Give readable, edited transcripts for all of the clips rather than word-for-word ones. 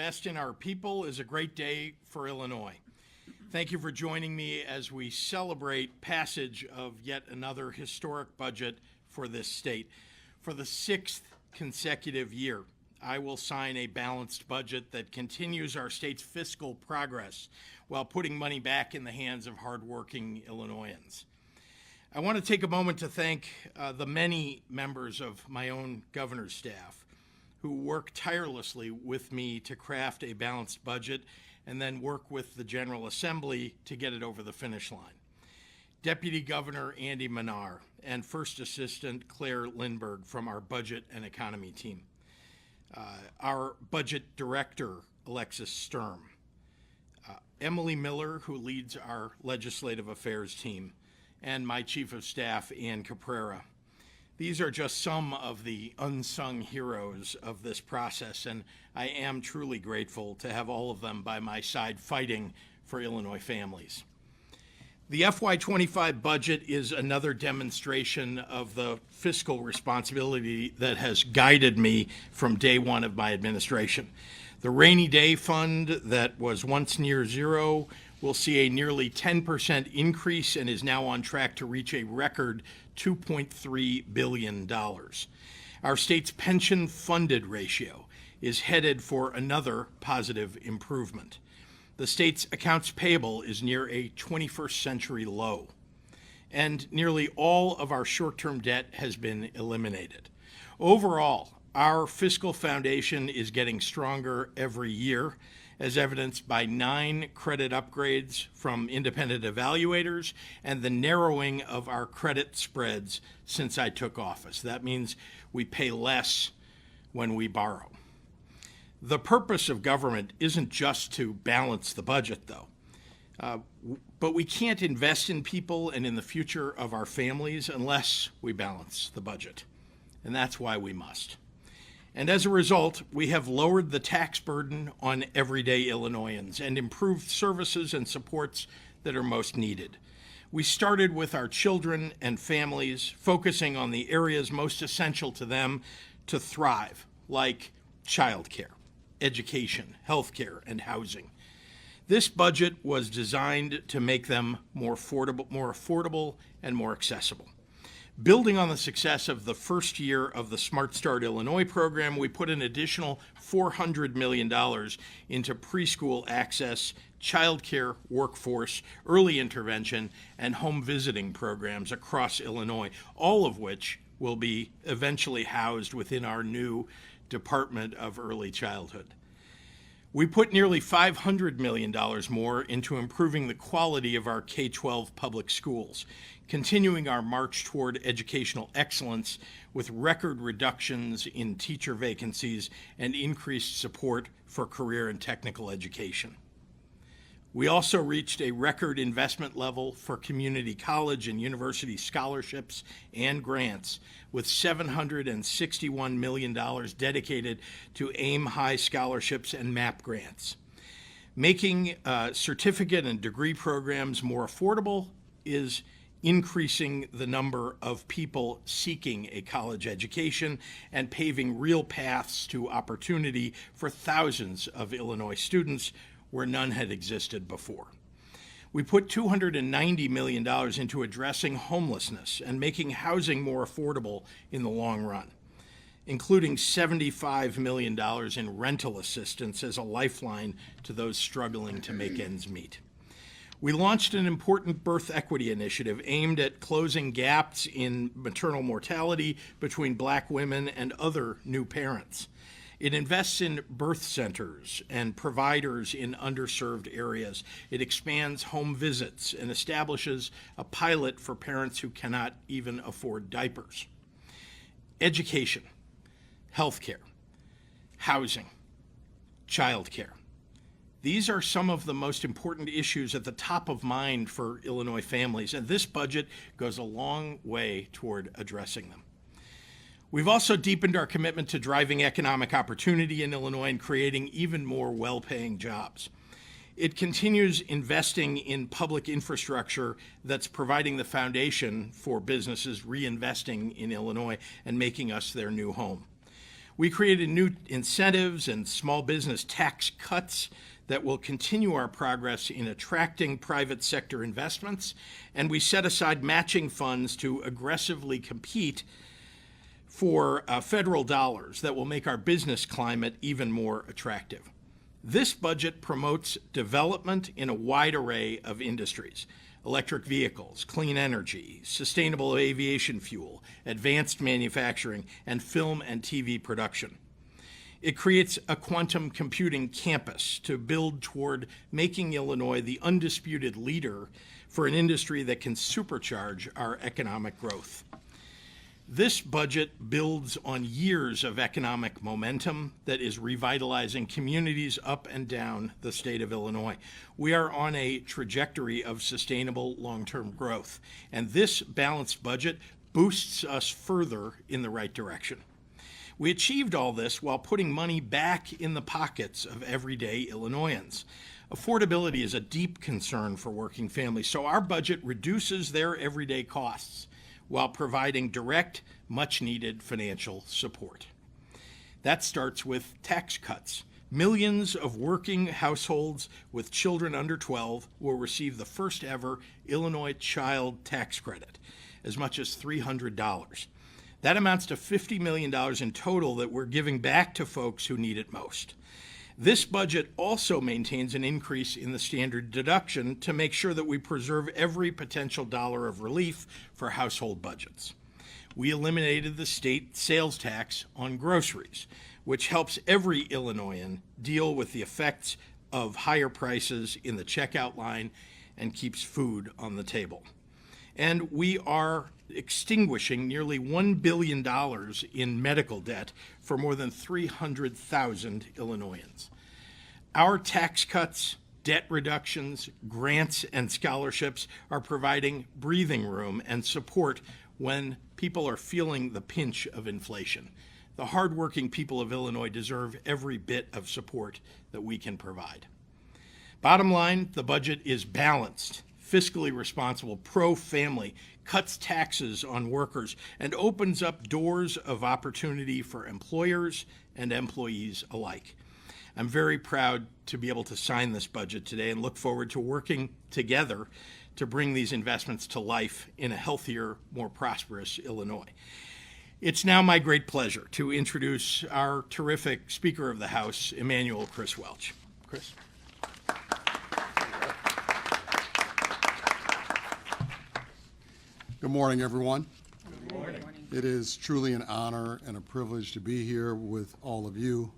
invest in our people is a great day for Illinois. Thank you for joining me as we celebrate passage of yet another historic budget for this state. For the sixth consecutive year, I will sign a balanced budget that continues our state's fiscal progress while putting money back in the hands of hardworking Illinoisans. I want to take a moment to thank the many members of my own governor's staff who work tirelessly with me to craft a balanced budget and then work with the General Assembly to get it over the finish line. Deputy Governor Andy Manar and First Assistant Claire Lindberg from our Budget and Economy team. Our Budget Director, Alexis Sturm. Emily Miller, who leads our Legislative Affairs team, and my Chief of Staff, Ann Caprera. These are just some of the unsung heroes of this process, and I am truly grateful to have all of them by my side fighting for Illinois families. The FY25 budget is another demonstration of the fiscal responsibility that has guided me from day one of my administration. The rainy day fund that was once near zero will see a nearly 10% increase and is now on track to reach a record $2.3 billion. Our state's pension funded ratio is headed for another positive improvement. The state's accounts payable is near a 21st century low, and nearly all of our short-term debt has been eliminated. Overall, our fiscal foundation is getting stronger every year, as evidenced by 9 credit upgrades from independent evaluators and the narrowing of our credit spreads since I took office. That means we pay less when we borrow. The purpose of government isn't just to balance the budget, though. But we can't invest in people and in the future of our families unless we balance the budget. And that's why we must. And as a result, we have lowered the tax burden on everyday Illinoisans and improved services and supports that are most needed. We started with our children and families, focusing on the areas most essential to them to thrive, like childcare, education, healthcare, and housing. This budget was designed to make them more affordable, and more accessible. Building on the success of the first year of the Smart Start Illinois program, we put an additional $400 million into preschool access, childcare, workforce, early intervention, and home visiting programs across Illinois, all of which will be eventually housed within our new Department of Early Childhood. We put nearly $500 million more into improving the quality of our K-12 public schools, continuing our march toward educational excellence with record reductions in teacher vacancies and increased support for career and technical education. We also reached a record investment level for community college and university scholarships and grants, with $761 million dedicated to AIM High scholarships and MAP grants. Making certificate and degree programs more affordable is increasing the number of people seeking a college education and paving real paths to opportunity for thousands of Illinois students where none had existed before. We put $290 million into addressing homelessness and making housing more affordable in the long run, including $75 million in rental assistance as a lifeline to those struggling to make ends meet. We launched an important birth equity initiative aimed at closing gaps in maternal mortality between Black women and other new parents. It invests in birth centers and providers in underserved areas. It expands home visits and establishes a pilot for parents who cannot even afford diapers. Education, healthcare, housing, childcare. These are some of the most important issues at the top of mind for Illinois families, and this budget goes a long way toward addressing them. We've also deepened our commitment to driving economic opportunity in Illinois and creating even more well-paying jobs. It continues investing in public infrastructure that's providing the foundation for businesses reinvesting in Illinois and making us their new home. We created new incentives and small business tax cuts that will continue our progress in attracting private sector investments, and we set aside matching funds to aggressively compete for federal dollars that will make our business climate even more attractive. This budget promotes development in a wide array of industries: electric vehicles, clean energy, sustainable aviation fuel, advanced manufacturing, and film and TV production. It creates a quantum computing campus to build toward making Illinois the undisputed leader for an industry that can supercharge our economic growth. This budget builds on years of economic momentum that is revitalizing communities up and down the state of Illinois. We are on a trajectory of sustainable long-term growth, and this balanced budget boosts us further in the right direction. We achieved all this while putting money back in the pockets of everyday Illinoisans. Affordability is a deep concern for working families, so our budget reduces their everyday costs while providing direct, much-needed financial support. That starts with tax cuts. Millions of working households with children under 12 will receive the first ever Illinois Child Tax Credit, as much as $300. That amounts to $50 million in total that we're giving back to folks who need it most. This budget also maintains an increase in the standard deduction to make sure that we preserve every potential dollar of relief for household budgets. We eliminated the state sales tax on groceries, which helps every Illinoisan deal with the effects of higher prices in the checkout line and keeps food on the table. And we are extinguishing nearly $1 billion in medical debt for more than 300,000 Illinoisans. Our tax cuts, debt reductions, grants, and scholarships are providing breathing room and support when people are feeling the pinch of inflation. The hardworking people of Illinois deserve every bit of support that we can provide. Bottom line, the budget is balanced, fiscally responsible, pro-family, cuts taxes on workers, and opens up doors of opportunity for employers and employees alike. I'm very proud to be able to sign this budget today and look forward to working together to bring these investments to life in a healthier, more prosperous Illinois. It's now my great pleasure to introduce our terrific Speaker of the House, Emanuel Chris Welch. Chris. Good morning, everyone. Good morning. It is truly an honor and a privilege to be here with all of you.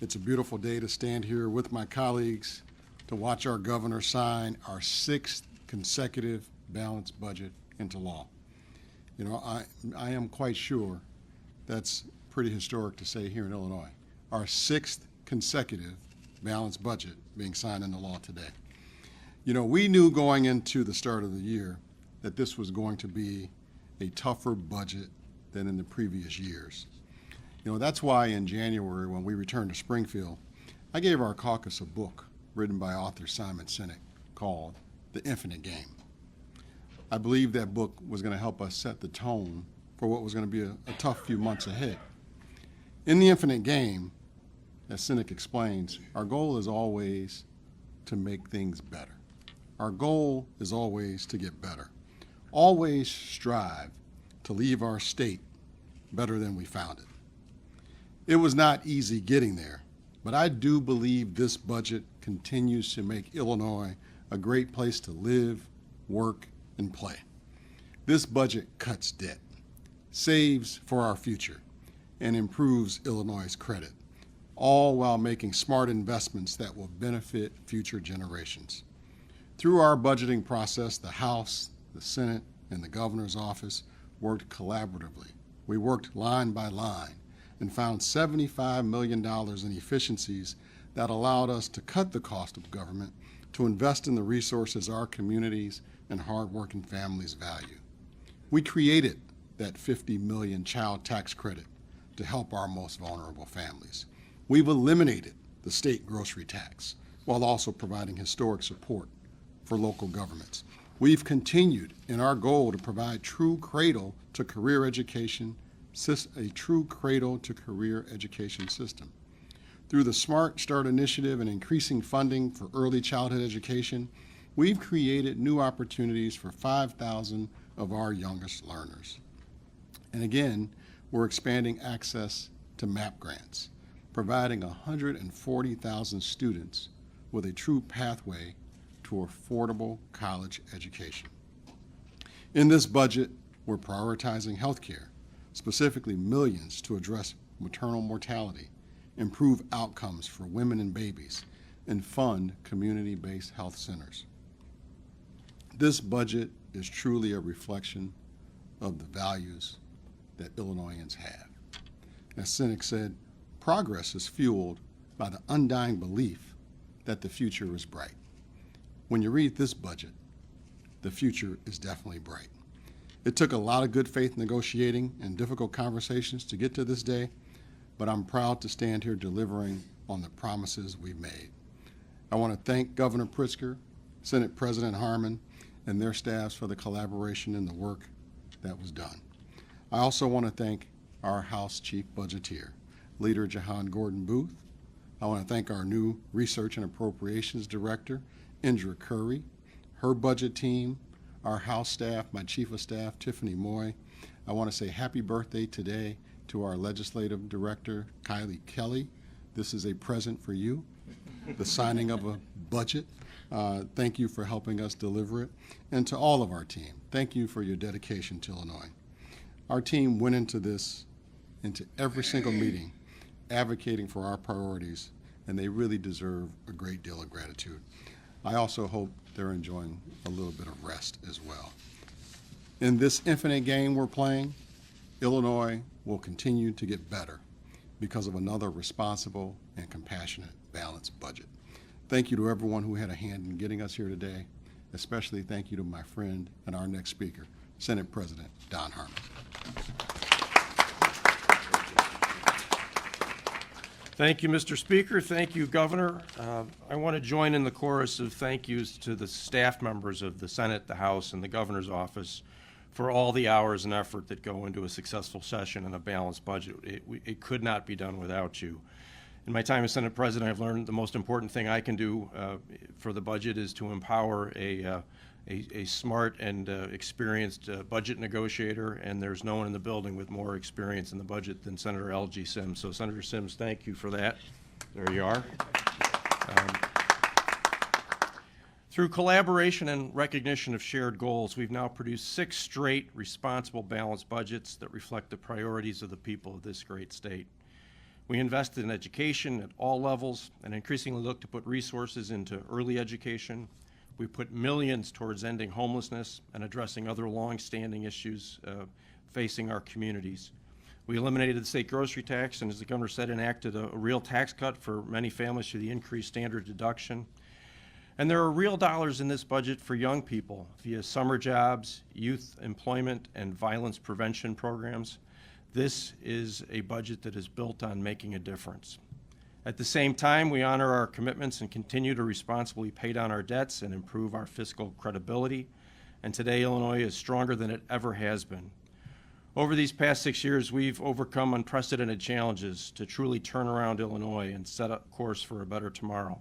It's a beautiful day to stand here with my colleagues to watch our governor sign our 6th consecutive balanced budget into law. You know, I am quite sure that's pretty historic to say here in Illinois. Our 6th consecutive balanced budget being signed into law today. You know, we knew going into the start of the year that this was going to be a tougher budget than in the previous years. You know, that's why in January, when we returned to Springfield, I gave our caucus a book written by author Simon Sinek called The Infinite Game. I believe that book was going to help us set the tone for what was going to be a tough few months ahead. In The Infinite Game, as Sinek explains, our goal is always to make things better. Our goal is always to get better. Always strive to leave our state better than we found it. It was not easy getting there, but I do believe this budget continues to make Illinois a great place to live, work, and play. This budget cuts debt, saves for our future, and improves Illinois' credit, all while making smart investments that will benefit future generations. Through our budgeting process, the House, the Senate, and the governor's office worked collaboratively. We worked line by line and found $75 million in efficiencies that allowed us to cut the cost of government to invest in the resources our communities and hardworking families value. We created that $50 million child tax credit to help our most vulnerable families. We've eliminated the state grocery tax while also providing historic support for local governments. We've continued in our goal to provide true cradle to career education a true cradle-to-career education system. Through the Smart Start initiative and increasing funding for early childhood education, we've created new opportunities for 5,000 of our youngest learners. And again, we're expanding access to MAP grants, providing 140,000 students with a true pathway to affordable college education. In this budget, we're prioritizing healthcare, specifically millions to address maternal mortality, improve outcomes for women and babies, and fund community-based health centers. This budget is truly a reflection of the values that Illinoisans have. As Seneca said, progress is fueled by the undying belief that the future is bright. When you read this budget, the future is definitely bright. It took a lot of good faith negotiating and difficult conversations to get to this day, but I'm proud to stand here delivering on the promises we've made. I want to thank Governor Pritzker, Senate President Harmon, and their staffs for the collaboration and the work that was done. I also want to thank our House Chief Budgeteer, Leader Jahan Gordon Booth. I want to thank our new Research and Appropriations Director, Indra Curry, her budget team, our House staff, my Chief of Staff, Tiffany Moy. I want to say happy birthday today to our Legislative Director, Kylie Kelly. This is a present for you, the signing of a budget. Thank you for helping us deliver it. And to all of our team, thank you for your dedication to Illinois. Our team went into every single meeting advocating for our priorities, and they really deserve a great deal of gratitude. I also hope they're enjoying a little bit of rest as well. In this infinite game we're playing, Illinois will continue to get better because of another responsible and compassionate, balanced budget. Thank you to everyone who had a hand in getting us here today. Especially thank you to my friend and our next speaker, Senate President Don Harmon. Thank you, Mr. Speaker. Thank you, Governor. I want to join in the chorus of thank yous to the staff members of the Senate, the House, and the Governor's office for all the hours and effort that go into a successful session and a balanced budget. It could not be done without you. In my time as Senate President, I've learned the most important thing I can do for the budget is to empower a smart and experienced budget negotiator, and there's no one in the building with more experience in the budget than Senator L.G. Sims. So, Senator Sims, thank you for that. There you are. Through collaboration and recognition of shared goals, we've now produced 6 straight responsible, balanced budgets that reflect the priorities of the people of this great state. We invested in education at all levels and increasingly look to put resources into early education. We put millions towards ending homelessness and addressing other long-standing issues facing our communities. We eliminated the state grocery tax and, as the Governor said, enacted a real tax cut for many families through the increased standard deduction. And there are real dollars in this budget for young people via summer jobs, youth employment, and violence prevention programs. This is a budget that is built on making a difference. At the same time, we honor our commitments and continue to responsibly pay down our debts and improve our fiscal credibility. And today, Illinois is stronger than it ever has been. Over these past 6 years, we've overcome unprecedented challenges to truly turn around Illinois and set a course for a better tomorrow.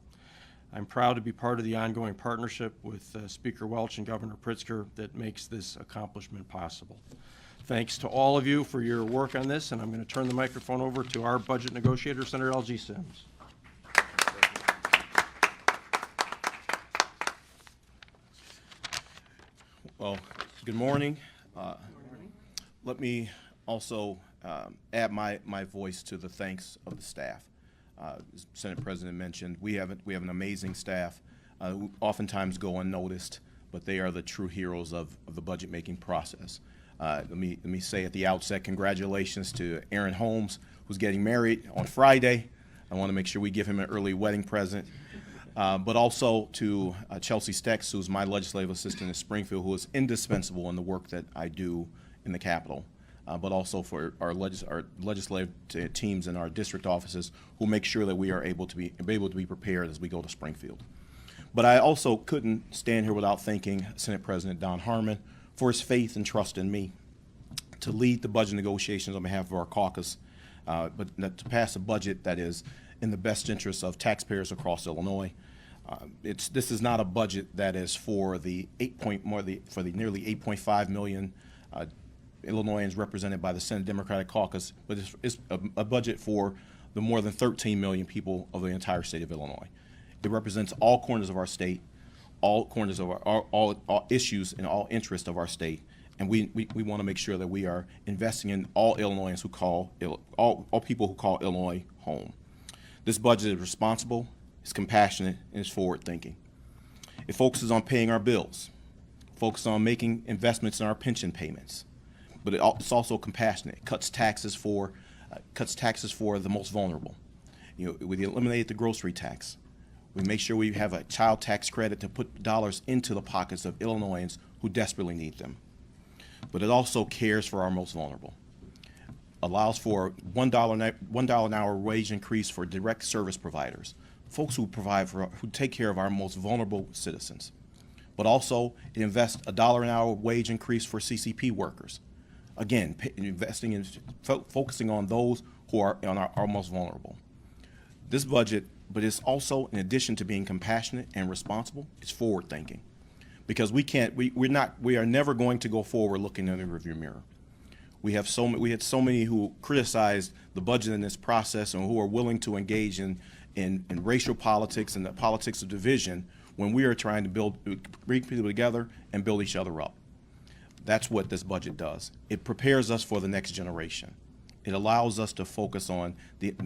I'm proud to be part of the ongoing partnership with Speaker Welch and Governor Pritzker that makes this accomplishment possible. Thanks to all of you for your work on this, and I'm going to turn the microphone over to our budget negotiator, Senator L.G. Sims. Well, good morning. Let me also add my voice to the thanks of the staff. As Senate President mentioned, we have an amazing staff who oftentimes go unnoticed, but they are the true heroes of the budget making process. Let me say at the outset, congratulations to Aaron Holmes, who's getting married on Friday. I want to make sure we give him an early wedding present. But also to Chelsea Stex, who's my legislative assistant in Springfield, who is indispensable in the work that I do in the Capitol. But also for our legislative teams in our district offices who make sure that we are able to be prepared as we go to Springfield. But I also couldn't stand here without thanking Senate President Don Harmon for his faith and trust in me to lead the budget negotiations on behalf of our caucus, but to pass a budget that is in the best interest of taxpayers across Illinois. This is not a budget that is for the nearly 8.5 million Illinoisans represented by the Senate Democratic Caucus, but it's a budget for the more than 13 million people of the entire state of Illinois. It represents all corners of our state, all corners of all issues and all interests of our state, and we want to make sure that we are investing in all Illinoisans who call all people who call Illinois home. This budget is responsible, it's compassionate, and it's forward-thinking. It focuses on paying our bills, focuses on making investments in our pension payments, but it's also compassionate. It cuts taxes for the most vulnerable. We eliminate the grocery tax. We make sure we have a child tax credit to put dollars into the pockets of Illinoisans who desperately need them. But it also cares for our most vulnerable. Allows for $1 an hour wage increase for direct service providers, folks who take care of our most vulnerable citizens. But also, it invests a $1 an hour wage increase for CCP workers. Again, investing in focusing on those who are our most vulnerable. This budget, but it's also, in addition to being compassionate and responsible, it's forward-thinking, because we are never going to go forward looking in the rearview mirror. We had so many who criticized the budget in this process and who are willing to engage in racial politics and the politics of division when we are trying to bring people together and build each other up. That's what this budget does. It prepares us for the next generation. It allows us to focus on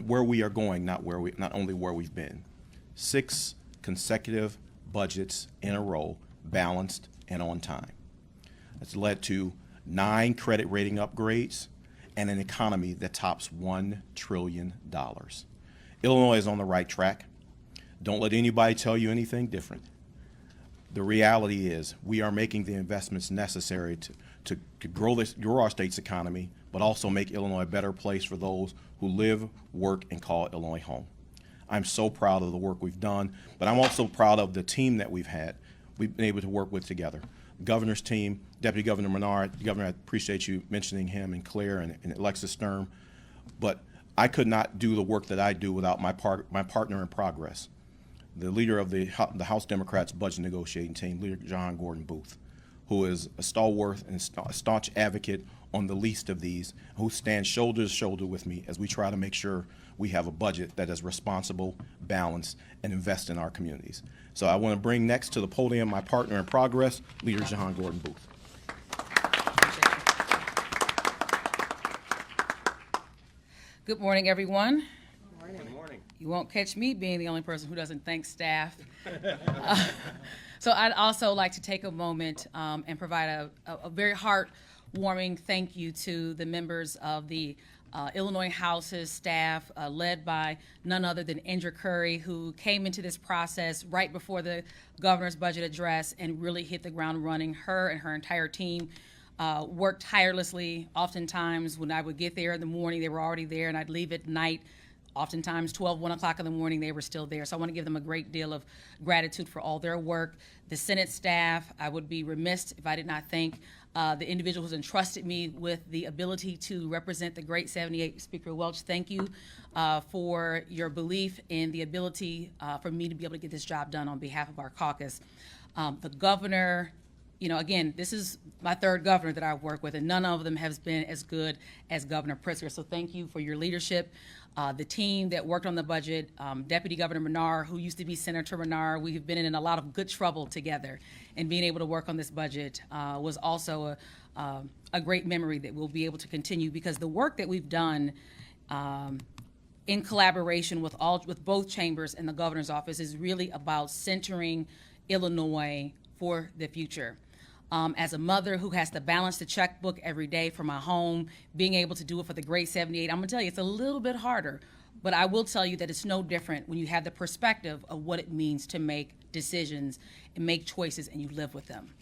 where we are going, not only where we've been. 6 consecutive budgets in a row, balanced and on time. That's led to 9 credit rating upgrades and an economy that tops $1 trillion. Illinois is on the right track. Don't let anybody tell you anything different. The reality is we are making the investments necessary to grow our state's economy, but also make Illinois a better place for those who live, work, and call Illinois home. I'm so proud of the work we've done, but I'm also proud of the team that we've been able to work with together. Governor's team, Deputy Governor Menard, Governor, I appreciate you mentioning him, and Claire and Alexis Sturm, but I could not do the work that I do without my partner in progress, the leader of the House Democrats budget negotiating team, Leader John Gordon Booth, who is a stalwart and a staunch advocate on the least of these, who stands shoulder to shoulder with me as we try to make sure we have a budget that is responsible, balanced, and invest in our communities. So I want to bring next to the podium my partner in progress, Leader John Gordon Booth. Good morning, everyone. Good morning. You won't catch me being the only person who doesn't thank staff. So I'd also like to take a moment and provide a very heartwarming thank you to the members of the Illinois House's staff, led by none other than Indra Curry, who came into this process right before the governor's budget address and really hit the ground running. Her and her entire team worked tirelessly. Oftentimes, when I would get there in the morning, they were already there, and I'd leave at night. Oftentimes, 12, 1 o'clock in the morning, they were still there. So I want to give them a great deal of gratitude for all their work. The Senate staff, I would be remiss if I did not thank the individual who's entrusted me with the ability to represent the great 78, Speaker Welch. Thank you for your belief in the ability for me to be able to get this job done on behalf of our caucus. The governor, again, this is my third governor that I've worked with, and none of them has been as good as Governor Pritzker. So thank you for your leadership. The team that worked on the budget, Deputy Governor Menard, who used to be Senator Menard, we have been in a lot of good trouble together, and being able to work on this budget was also a great memory that we'll be able to continue, because the work that we've done in collaboration with both chambers and the governor's office is really about centering Illinois for the future. As a mother who has to balance the checkbook every day for my home, being able to do it for the grade 78, I'm gonna tell you, it's a little bit harder, but I will tell you that it's no different when you have the perspective of what it means to make decisions and make choices and you live with them.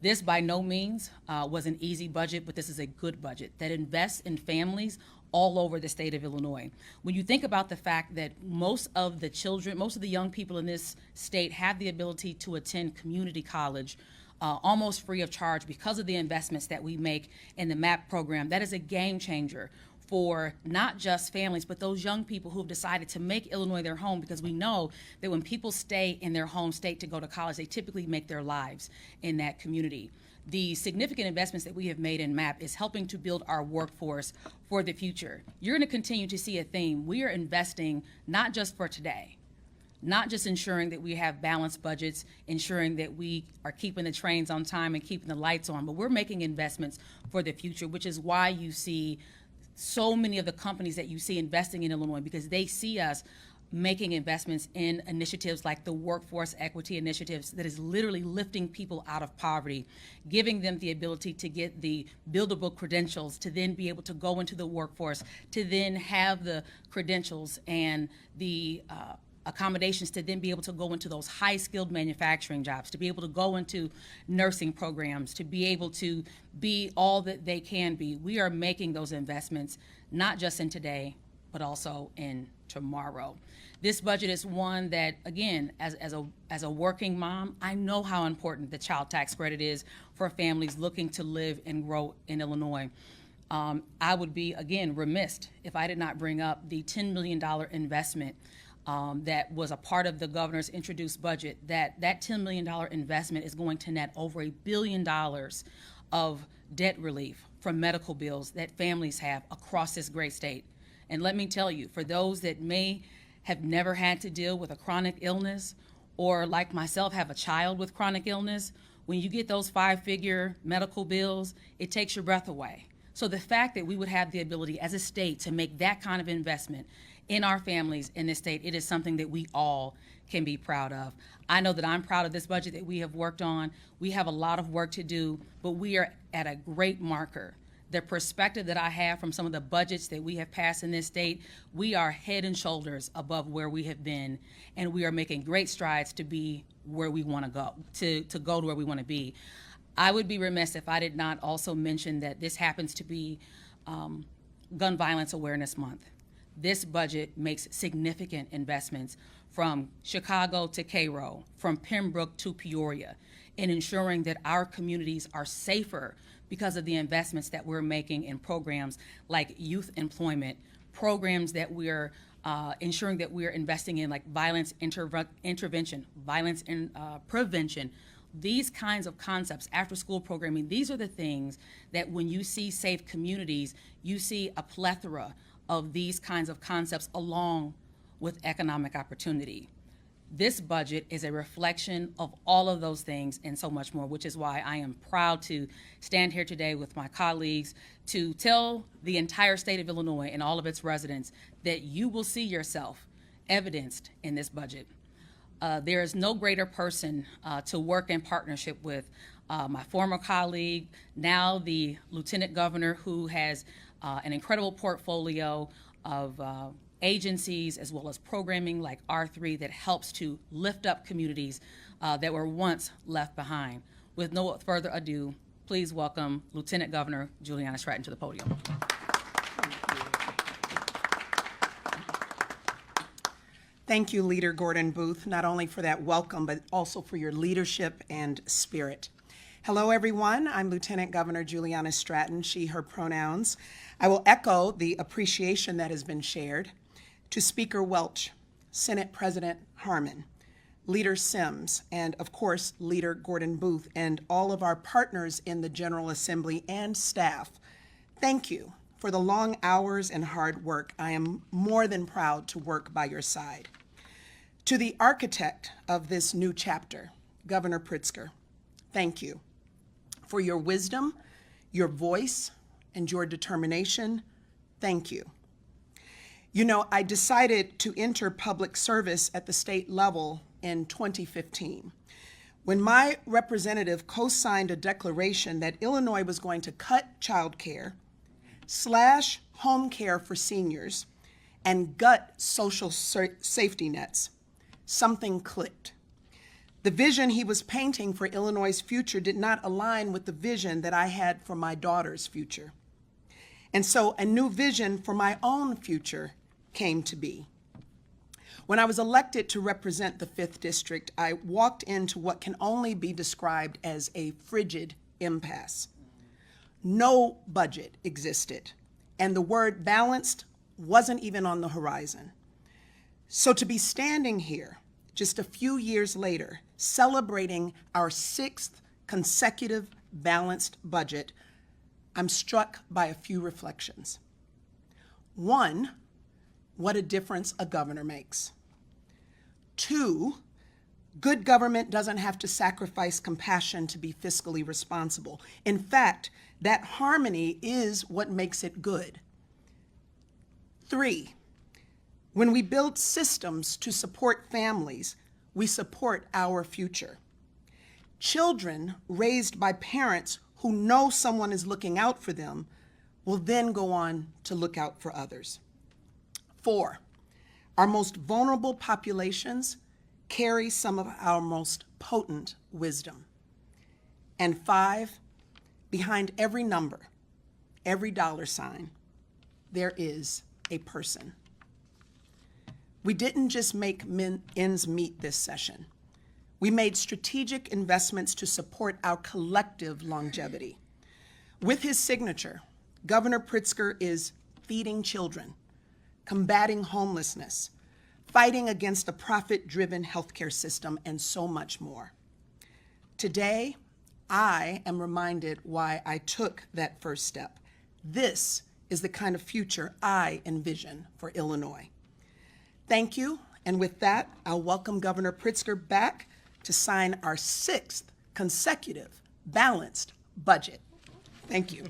This by no means was an easy budget, but this is a good budget that invests in families all over the state of Illinois. When you think about the fact that most of the young people in this state have the ability to attend community college, almost free of charge because of the investments that we make in the MAP program. That is a game changer for not just families, but those young people who have decided to make Illinois their home, because we know that when people stay in their home state to go to college, they typically make their lives in that community. The significant investments that we have made in MAP is helping to build our workforce for the future. You're going to continue to see a theme. We are investing not just for today, not just ensuring that we have balanced budgets, ensuring that we are keeping the trains on time and keeping the lights on, but we're making investments for the future, which is why you see so many of the companies that you see investing in Illinois, because they see us making investments in initiatives like the workforce equity initiatives that is literally lifting people out of poverty, giving them the ability to get the buildable credentials to then be able to go into the workforce, to then have the credentials and the accommodations to then be able to go into those high-skilled manufacturing jobs, to be able to go into nursing programs, to be able to be all that they can be. We are making those investments not just in today, but also in tomorrow. This budget is one that, again, as a working mom, I know how important the child tax credit is for families looking to live and grow in Illinois. I would be, again, remiss if I did not bring up the $10 million investment that was a part of the governor's introduced budget. That $10 million investment is going to net over $1 billion of debt relief from medical bills that families have across this great state. And let me tell you, for those that may have never had to deal with a chronic illness, or like myself have a child with chronic illness, when you get those 5-figure medical bills, it takes your breath away. So the fact that we would have the ability as a state to make that kind of investment in our families in this state, it is something that we all can be proud of. I know that I'm proud of this budget that we have worked on. We have a lot of work to do, but we are at a great marker. The perspective that I have from some of the budgets that we have passed in this state, we are head and shoulders above where we have been, and we are making great strides to be where we want to go, to go to where we want to be. I would be remiss if I did not also mention that this happens to be Gun Violence Awareness Month. This budget makes significant investments from Chicago to Cairo, from Pembroke to Peoria, in ensuring that our communities are safer because of the investments that we're making in programs like youth employment, programs that we're ensuring that we're investing in like violence intervention, violence prevention. These kinds of concepts, after-school programming, these are the things that when you see safe communities, you see a plethora of these kinds of concepts along with economic opportunity. This budget is a reflection of all of those things and so much more, which is why I am proud to stand here today with my colleagues to tell the entire state of Illinois and all of its residents that you will see yourself evidenced in this budget. There is no greater person to work in partnership with my former colleague, now the Lieutenant Governor, who has an incredible portfolio of agencies as well as programming like R3 that helps to lift up communities that were once left behind. With no further ado, please welcome Lieutenant Governor Juliana Stratton to the podium. Thank you, Leader Gordon Booth, not only for that welcome, but also for your leadership and spirit. Hello, everyone. I'm Lieutenant Governor Juliana Stratton, she, her pronouns. I will echo the appreciation that has been shared to Speaker Welch, Senate President Harmon, Leader Sims, and of course, Leader Gordon Booth, and all of our partners in the General Assembly and staff. Thank you for the long hours and hard work. I am more than proud to work by your side. To the architect of this new chapter, Governor Pritzker, thank you for your wisdom, your voice, and your determination. Thank you. You know, I decided to enter public service at the state level in 2015 when my representative co-signed a declaration that Illinois was going to cut child care, slash home care for seniors, and gut social safety nets. Something clicked. The vision he was painting for Illinois' future did not align with the vision that I had for my daughter's future. And so a new vision for my own future came to be. When I was elected to represent the 5th District, I walked into what can only be described as a frigid impasse. No budget existed, and the word balanced wasn't even on the horizon. So to be standing here just a few years later, celebrating our 6th consecutive balanced budget, I'm struck by a few reflections. One, what a difference a governor makes. 2, good government doesn't have to sacrifice compassion to be fiscally responsible. In fact, that harmony is what makes it good. 3, when we build systems to support families, we support our future. Children raised by parents who know someone is looking out for them will then go on to look out for others. 4, our most vulnerable populations carry some of our most potent wisdom. And 5, behind every number, every dollar sign, there is a person. We didn't just make ends meet this session. We made strategic investments to support our collective longevity. With his signature, Governor Pritzker is feeding children, combating homelessness, fighting against a profit-driven healthcare system, and so much more. Today, I am reminded why I took that first step. This is the kind of future I envision for Illinois. Thank you, and with that, I'll welcome Governor Pritzker back to sign our 6th consecutive balanced budget. Thank you.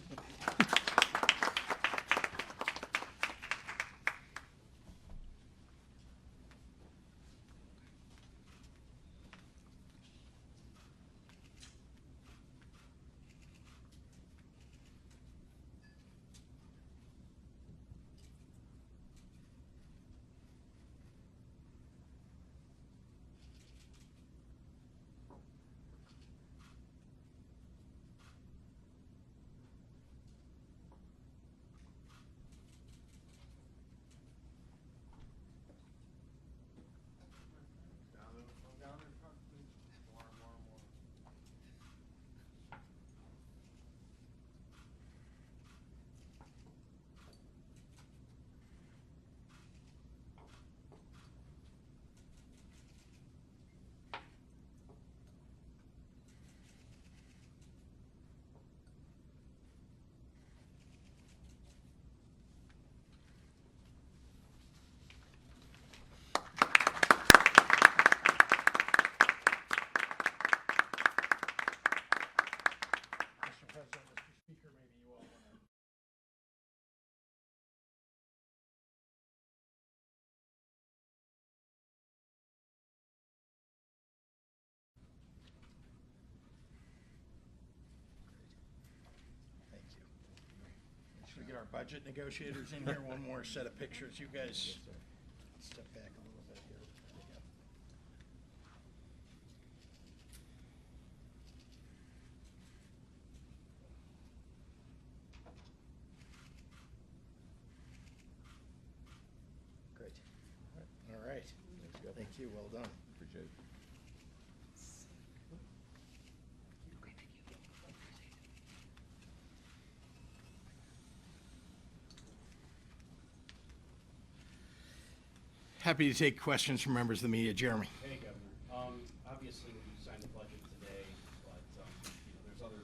Should we get our budget negotiators in here? One more set of pictures. You guys step back a little bit here. There we go. Great. All right. Thank you. Well done. Appreciate it. Happy to take questions from members of the media. Jeremy. Hey, Governor. Obviously, we signed the budget today, but there's other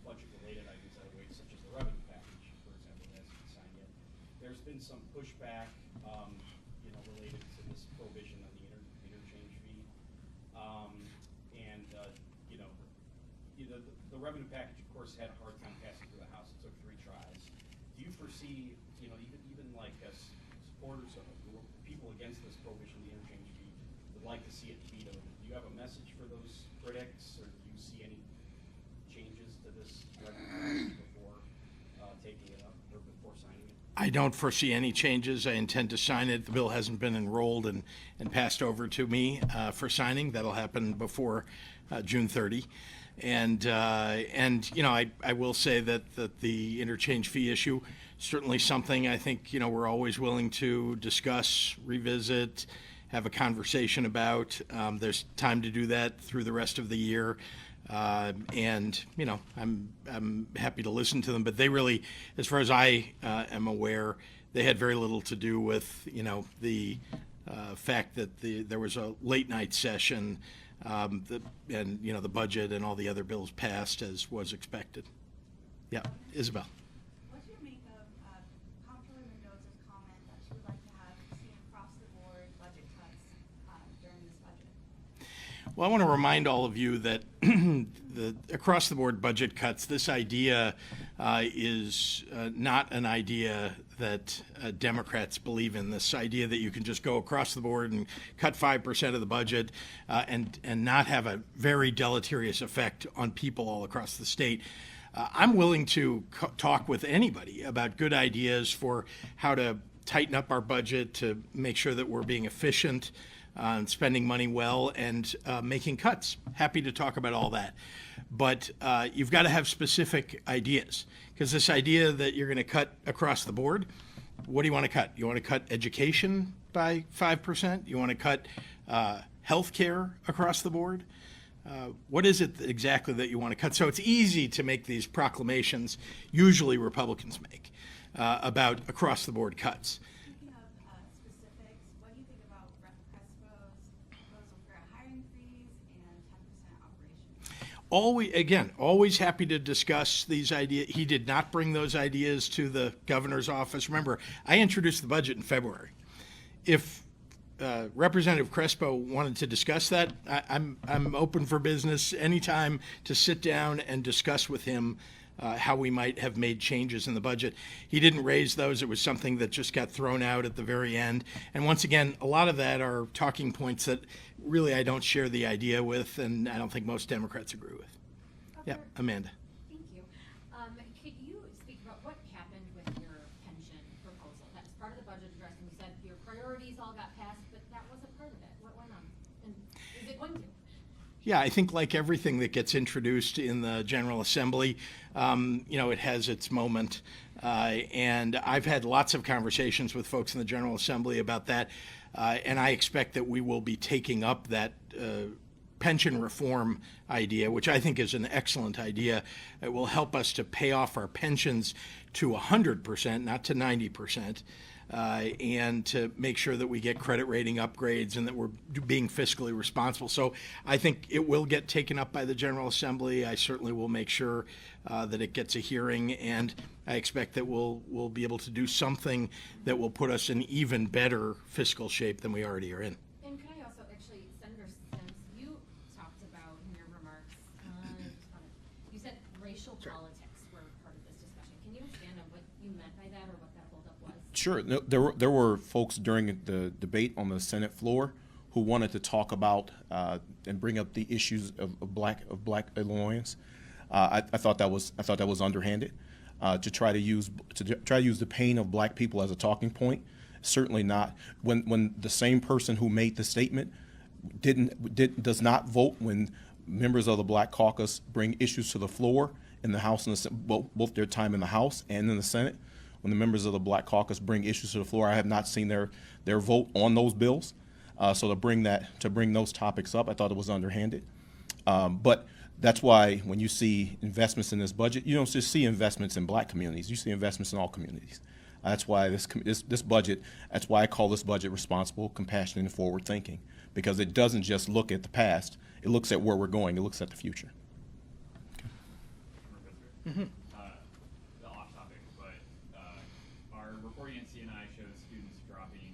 budget-related items that are waiting, such as the revenue package, for example, that hasn't been signed yet. There's been some pushback, related to this prohibition on the interchange fee, the revenue package, of course, had a hard time passing through the House. It took 3 tries. Do you foresee, even like supporters of people against this prohibition, the interchange fee, would like to see it vetoed? Do you have a message for those critics, or do you see any changes to this revenue before taking it up or before signing it? I don't foresee any changes. I intend to sign it. The bill hasn't been enrolled and passed over to me for signing. That'll happen before June 30. And I will say that the interchange fee issue, certainly something I think, we're always willing to discuss, revisit, have a conversation about. There's time to do that through the rest of the year. And, I'm happy to listen to them, but they really, as far as I am aware, they had very little to do with, the fact that there was a late night session, and, the budget and all the other bills passed as was expected. Yeah, Isabel. What do you make of Comptroller Mendoza's comment that she would like to have seen across-the-board budget cuts during this budget? Well, I want to remind all of you that the across-the-board budget cuts, this idea is not an idea that Democrats believe in. This idea that you can just go across the board and cut 5% of the budget and not have a very deleterious effect on people all across the state. I'm willing to talk with anybody about good ideas for how to tighten up our budget, to make sure that we're being efficient and spending money well and making cuts. Happy to talk about all that. But you've got to have specific ideas, because this idea that you're going to cut across the board, what do you want to cut? You want to cut education by 5%? You want to cut health care across the board? What is it exactly that you want to cut? So it's easy to make these proclamations, usually Republicans make, about across-the-board cuts. Speaking of specifics, what do you think about Rep. Crespo's proposal for a hiring freeze and 10% operations? Always happy to discuss these ideas. He did not bring those ideas to the governor's office. Remember, I introduced the budget in February. If Representative Crespo wanted to discuss that, I'm open for business anytime to sit down and discuss with him how we might have made changes in the budget. He didn't raise those. It was something that just got thrown out at the very end. And once again, a lot of that are talking points that really I don't share the idea with, and I don't think most Democrats agree with. Yeah, Amanda. Thank you. Could you speak about what happened with your pension proposal? That's part of the budget address, and you said your priorities all got passed, but that wasn't part of it. What went on? And is it going to? Yeah, I think like everything that gets introduced in the General Assembly, it has its moment. And I've had lots of conversations with folks in the General Assembly about that. And I expect that we will be taking up that pension reform idea, which I think is an excellent idea. It will help us to pay off our pensions to 100%, not to 90%. And to make sure that we get credit rating upgrades and that we're being fiscally responsible. So I think it will get taken up by the General Assembly. I certainly will make sure that it gets a hearing, and I expect that we'll be able to do something that will put us in even better fiscal shape than we already are in. And could I also, actually, Senator Sims, you talked about in your remarks, you said racial politics were part of this discussion. Can you expand on what you meant by that, or what that holdup was? Sure. No, there were folks during the debate on the Senate floor who wanted to talk about and bring up the issues of black Illinoisans. I thought that was underhanded to try to use the pain of black people as a talking point. Certainly not when the same person who made the statement does not vote when members of the Black Caucus bring issues to the floor in the House and the Senate, both their time in the House and in the Senate. When the members of the Black Caucus bring issues to the floor, I have not seen their vote on those bills. So to bring those topics up, I thought it was underhanded. But that's why when you see investments in this budget, you don't just see investments in black communities. You see investments in all communities. That's why this budget. That's why I call this budget responsible, compassionate, and forward-thinking, because it doesn't just look at the past. It looks at where we're going. It looks at the future. Mm-hmm. The off topic, but our reporting at CNI shows students dropping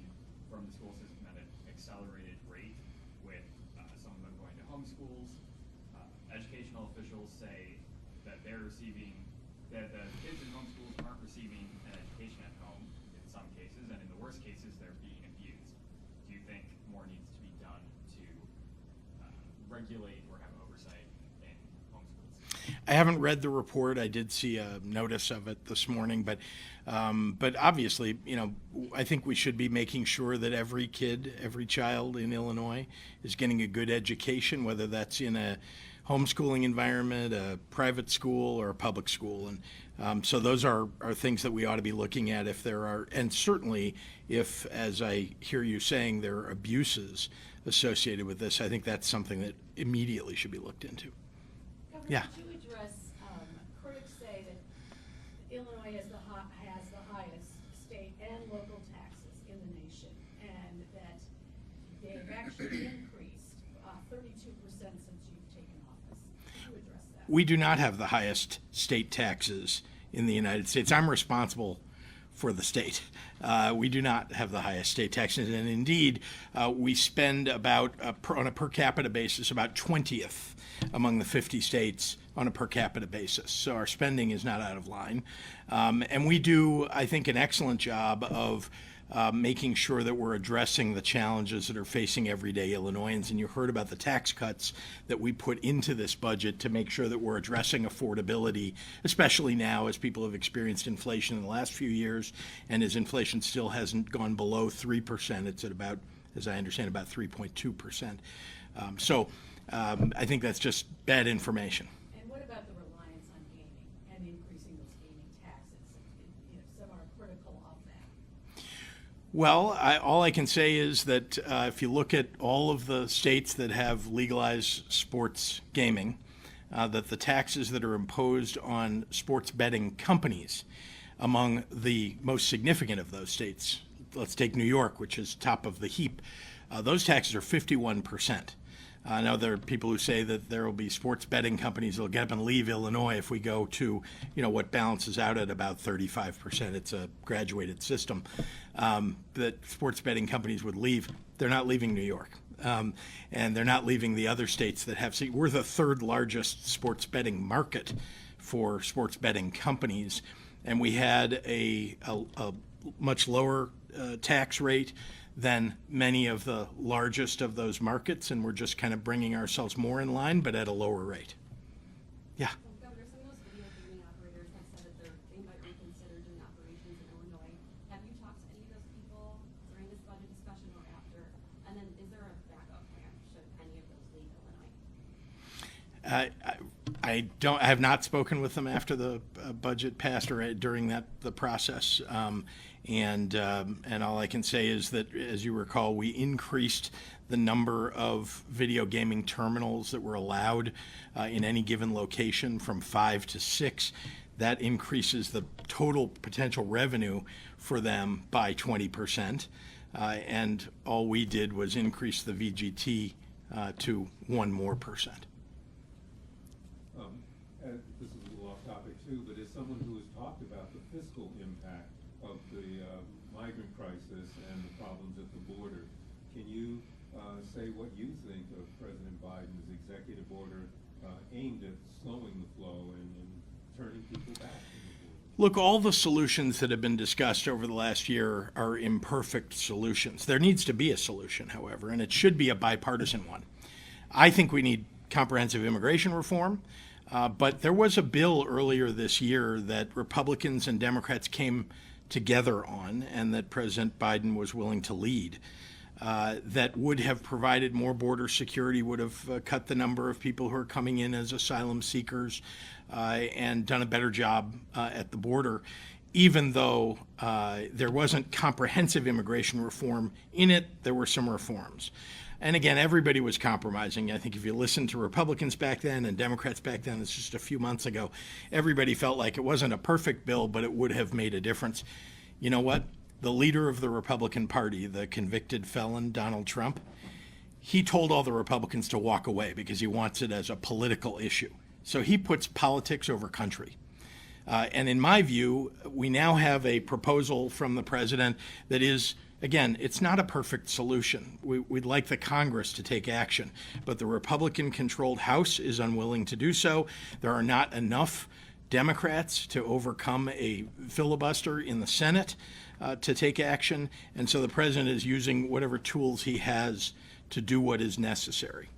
from the school system at an accelerated rate, with some of them going to homeschools. Educational officials say that the kids in homeschools aren't receiving an education at home in some cases, and in the worst cases, they're being abused. Do you think more needs to be done to regulate or have oversight in homeschools? I haven't read the report. I did see a notice of it this morning, but obviously, I think we should be making sure that every kid, every child in Illinois is getting a good education, whether that's in a homeschooling environment, a private school, or a public school. And so those are things that we ought to be looking at if there are, and certainly if, as I hear you saying, there are abuses associated with this, I think that's something that immediately should be looked into. Governor, Yeah. could you address, critics say that Illinois has the highest state and local taxes in the nation, and that they've actually increased 32% since you've taken office. Could you address that? We do not have the highest state taxes in the United States. I'm responsible for the state. We do not have the highest state taxes, and indeed, we spend about, on a per capita basis, about 20th among the 50 states on a per capita basis. So our spending is not out of line. And we do, I think, an excellent job of making sure that we're addressing the challenges that are facing everyday Illinoisans. And you heard about the tax cuts that we put into this budget to make sure that we're addressing affordability, especially now as people have experienced inflation in the last few years, and as inflation still hasn't gone below 3%. It's at about, as I understand, about 3.2%. So I think that's just bad information. And what about the reliance on gaming and increasing those gaming taxes? Some are critical of that. Well, all I can say is that if you look at all of the states that have legalized sports gaming, that the taxes that are imposed on sports betting companies among the most significant of those states, let's take New York, which is top of the heap, those taxes are 51%. Now there are people who say that there will be sports betting companies that will get up and leave Illinois if we go to, what balances out at about 35%. It's a graduated system. That sports betting companies would leave. They're not leaving New York. And they're not leaving the other states that have. We're the third largest sports betting market for sports betting companies. And we had a much lower tax rate than many of the largest of those markets, and we're just kind of bringing ourselves more in line, but at a lower rate. Yeah. Governor, some of those video gaming operators have said that they might reconsider doing operations in Illinois. Have you talked to any of those people during this budget discussion or after? And then is there a backup plan should any of those leave Illinois? I have not spoken with them after the budget passed or during the process. And all I can say is that, as you recall, we increased the number of video gaming terminals that were allowed in any given location from 5 to 6. That increases the total potential revenue for them by 20%. And all we did was increase the VGT to 1% more. This is a little off topic too, but as someone who has talked about the fiscal impact of the migrant crisis and the problems at the border, can you say what you think of President Biden's executive order aimed at slowing the flow and turning people back? Look, all the solutions that have been discussed over the last year are imperfect solutions. There needs to be a solution, however, and it should be a bipartisan one. I think we need comprehensive immigration reform, but there was a bill earlier this year that Republicans and Democrats came together on, and that President Biden was willing to lead, that would have provided more border security, would have cut the number of people who are coming in as asylum seekers, and done a better job at the border, even though there wasn't comprehensive immigration reform in it. There were some reforms. And again, everybody was compromising. I think if you listen to Republicans back then and Democrats back then, it's just a few months ago, everybody felt like it wasn't a perfect bill, but it would have made a difference. You know what? The leader of the Republican Party, the convicted felon, Donald Trump, he told all the Republicans to walk away because he wants it as a political issue. So he puts politics over country. And in my view, we now have a proposal from the president that is, again, it's not a perfect solution. We'd like the Congress to take action, but the Republican-controlled House is unwilling to do so. There are not enough Democrats to overcome a filibuster in the Senate to take action, and so the president is using whatever tools he has to do what is necessary.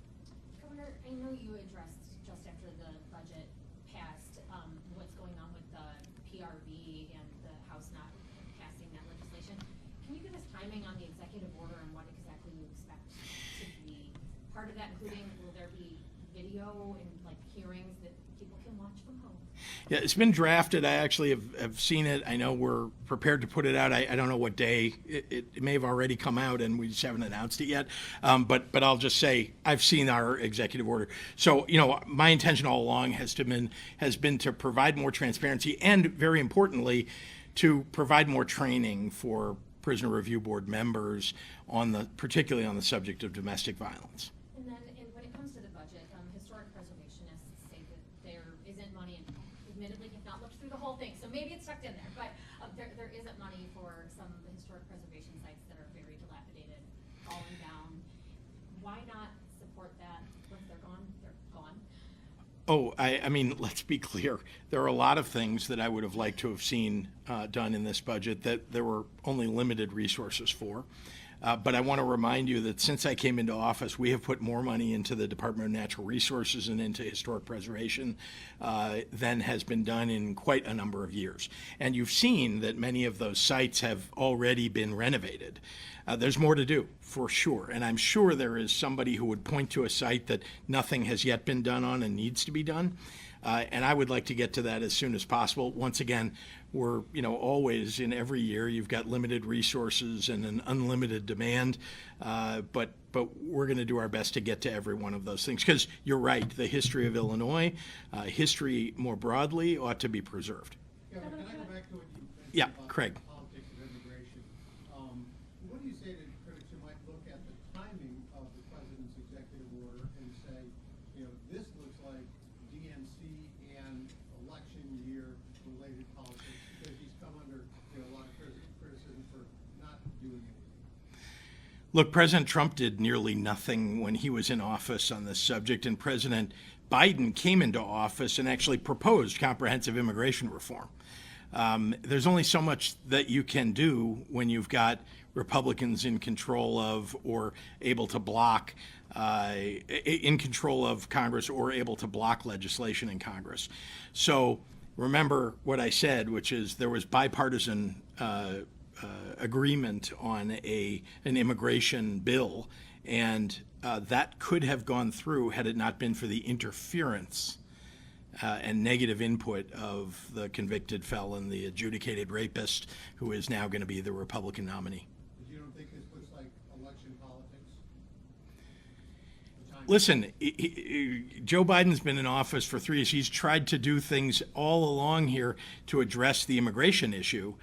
Governor, I know you addressed just after the budget passed what's going on with the PRV and the House not passing that legislation. Can you give us timing on the executive order and what exactly you expect to be part of that, including will there be video video and like hearings that people can watch from home? Yeah, it's been drafted. I actually have seen it. I know we're prepared to put it out. I don't know what day. It may have already come out and we just haven't announced it yet. But I'll just say I've seen our executive order. So, my intention all along has been to provide more transparency and, very importantly, to provide more training for prisoner review board members particularly on the subject of domestic violence. And then when it comes to the budget, historic preservationists say that there isn't money, and admittedly have not looked through the whole thing, so maybe it's tucked in there, but there isn't money for some of the historic preservation sites that are very dilapidated, falling down. Why not support that? Once they're gone, they're gone. Oh, I mean, let's be clear. There are a lot of things that I would have liked to have seen done in this budget that there were only limited resources for. But I want to remind you that since I came into office, we have put more money into the Department of Natural Resources and into historic preservation than has been done in quite a number of years. And you've seen that many of those sites have already been renovated. There's more to do, for sure. And I'm sure there is somebody who would point to a site that nothing has yet been done on and needs to be done. And I would like to get to that as soon as possible. Once again, we're, always in every year, you've got limited resources and an unlimited demand. But we're going to do our best to get to every one of those things. Because you're right, the history of Illinois, history more broadly, ought to be preserved. Governor, can I go back to what you mentioned Yeah, about Craig. the politics of immigration? What do you say to critics who might look at the timing of the president's executive order and say, this looks like DNC and election year related politics because he's come under a lot of criticism for not doing anything? Look, President Trump did nearly nothing when he was in office on this subject, and President Biden came into office and actually proposed comprehensive immigration reform. There's only so much that you can do when you've got Republicans in control of or able to block, in control of Congress or able to block legislation in Congress. So remember what I said, which is there was bipartisan agreement on an immigration bill, and that could have gone through had it not been for the interference and negative input of the convicted felon, the adjudicated rapist, who is now going to be the Republican nominee. But you don't think this looks like election politics? Listen, Joe Biden's been in office for 3 years. He's tried to do things all along here to address the immigration issue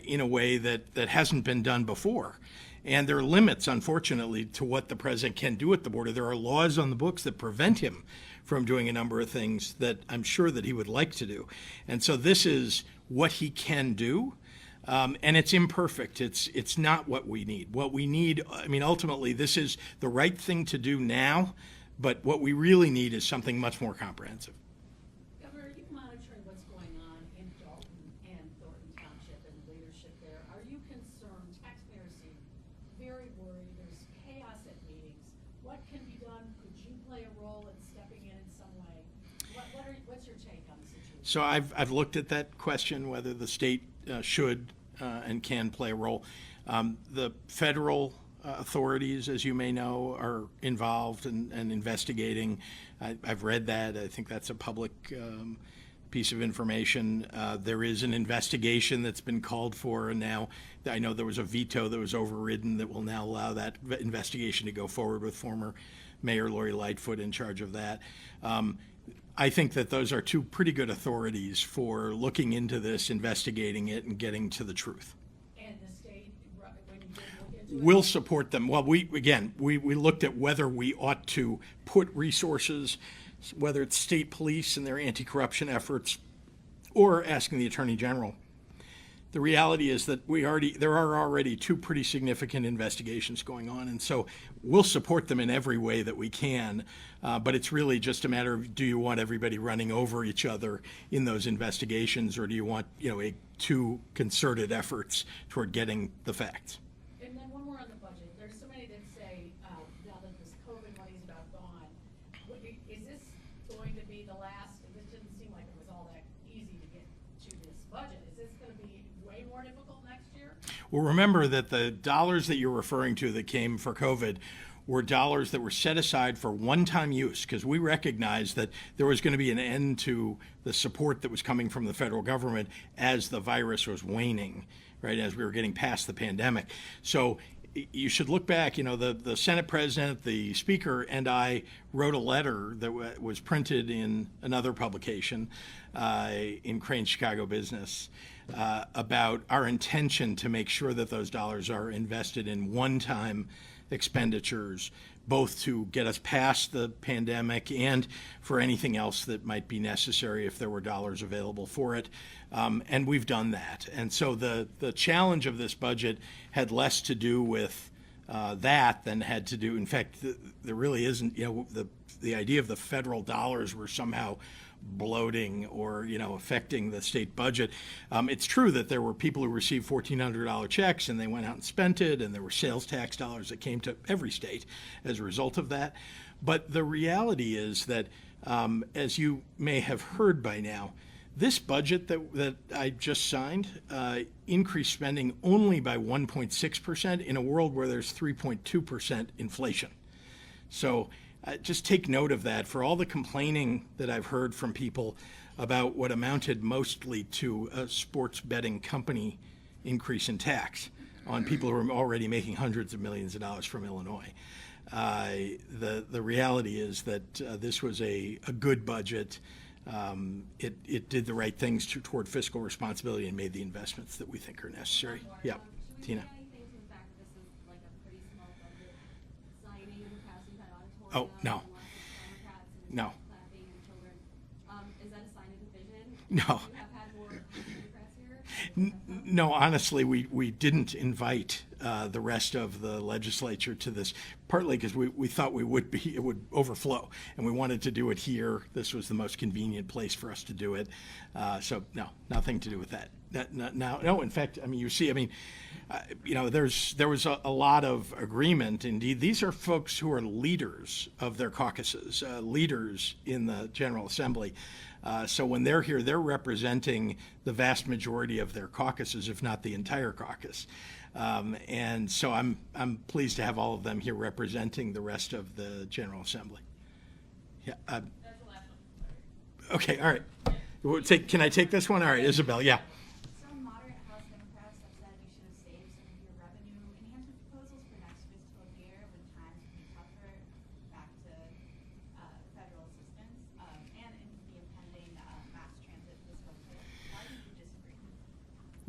in a way that hasn't been done before. And there are limits, unfortunately, to what the president can do at the border. There are laws on the books that prevent him from doing a number of things that I'm sure that he would like to do. And so this is what he can do. And it's imperfect. It's not what we need. What we need, ultimately, this is the right thing to do now, but what we really need is something much more comprehensive. Governor, are you monitoring what's going on in Dalton and Thornton Township and leadership there? Are you concerned? Taxpayers seem very worried. There's chaos at meetings. What can be done? Could you play a role in stepping in some way? What's your take on the situation? So I've looked at that question, whether the state should and can play a role. The federal authorities, as you may know, are involved and investigating. I've read that. I think that's a public piece of information. There is an investigation that's been called for, and now I know there was a veto that was overridden that will now allow that investigation to go forward with former Mayor Lori Lightfoot in charge of that. I think that those are two pretty good authorities for looking into this, investigating it, and getting to the truth. And the state, when you did look into it? We'll support them. Well, we looked at whether we ought to put resources, whether it's state police and their anti-corruption efforts, or asking the Attorney General. The reality is that there are already two pretty significant investigations going on, and so we'll support them in every way that we can. But it's really just a matter of, do you want everybody running over each other in those investigations, or do you want two concerted efforts toward getting the facts? And then one more on the budget. There's so many that say, now that this COVID money is about gone, is this going to be the last? This didn't seem like it was all that easy to get to this budget. Is this going to be way more difficult next year? Well, remember that the dollars that you're referring to that came for COVID were dollars that were set aside for one-time use, because we recognized that there was going to be an end to the support that was coming from the federal government as the virus was waning, right, as we were getting past the pandemic. So you should look back, the Senate President, the Speaker, and I wrote a letter that was printed in another publication in Crane's Chicago Business about our intention to make sure that those dollars are invested in one-time expenditures, both to get us past the pandemic and for anything else that might be necessary if there were dollars available for it. And we've done that. And so the challenge of this budget had less to do with that than had to do, in fact, there really isn't, the idea of the federal dollars were somehow bloating or, affecting the state budget. It's true that there were people who received $1,400 checks and they went out and spent it, and there were sales tax dollars that came to every state as a result of that. But the reality is that, as you may have heard by now, this budget that I just signed increased spending only by 1.6% in a world where there's 3.2% inflation. So just take note of that. For all the complaining that I've heard from people about what amounted mostly to a sports betting company increase in tax on people who are already making hundreds of millions of dollars from Illinois. The reality is that this was a good budget. It did the right things toward fiscal responsibility and made the investments that we think are necessary. Yeah, Tina. Oh, no. No. Is that a sign of division? No. You have had more Democrats here? No, honestly, we didn't invite the rest of the legislature to this, partly because we thought it would overflow, and we wanted to do it here. This was the most convenient place for us to do it. So no, nothing to do with that. No, in fact, you see, there was a lot of agreement. Indeed, these are folks who are leaders of their caucuses, leaders in the General Assembly. So when they're here, they're representing the vast majority of their caucuses, if not the entire caucus. And so I'm pleased to have all of them here representing the rest of the General Assembly. Yeah. That's the last one. Okay. All right. Can I take this one? All right, Isabel. Yeah. Some moderate House Democrats have said you should have saved some of your revenue enhancement proposals for next fiscal year when times will be tougher back to federal assistance and into the impending mass transit fiscal cliff. Why do you disagree?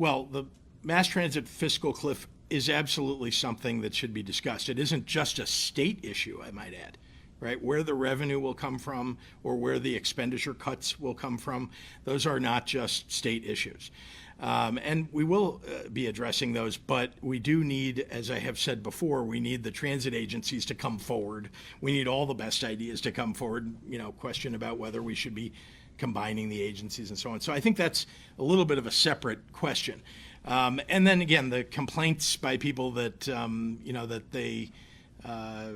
Well, the mass transit fiscal cliff is absolutely something that should be discussed. It isn't just a state issue, I might add, right? Where the revenue will come from or where the expenditure cuts will come from, those are not just state issues. And we will be addressing those, but we do need, as I have said before, we need the transit agencies to come forward. We need all the best ideas to come forward, question about whether we should be combining the agencies and so on. So I think that's a little bit of a separate question. And then again, the complaints by people that, that they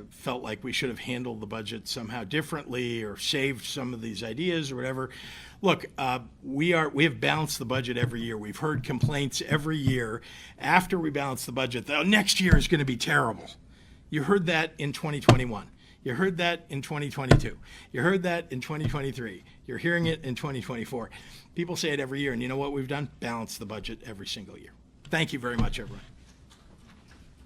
felt like we should have handled the budget somehow differently or saved some of these ideas or whatever. Look, we have balanced the budget every year. We've heard complaints every year after we balance the budget that next year is going to be terrible. You heard that in 2021. You heard that in 2022. You heard that in 2023. You're hearing it in 2024. People say it every year, and you know what we've done? Balance the budget every single year. Thank you very much, everyone.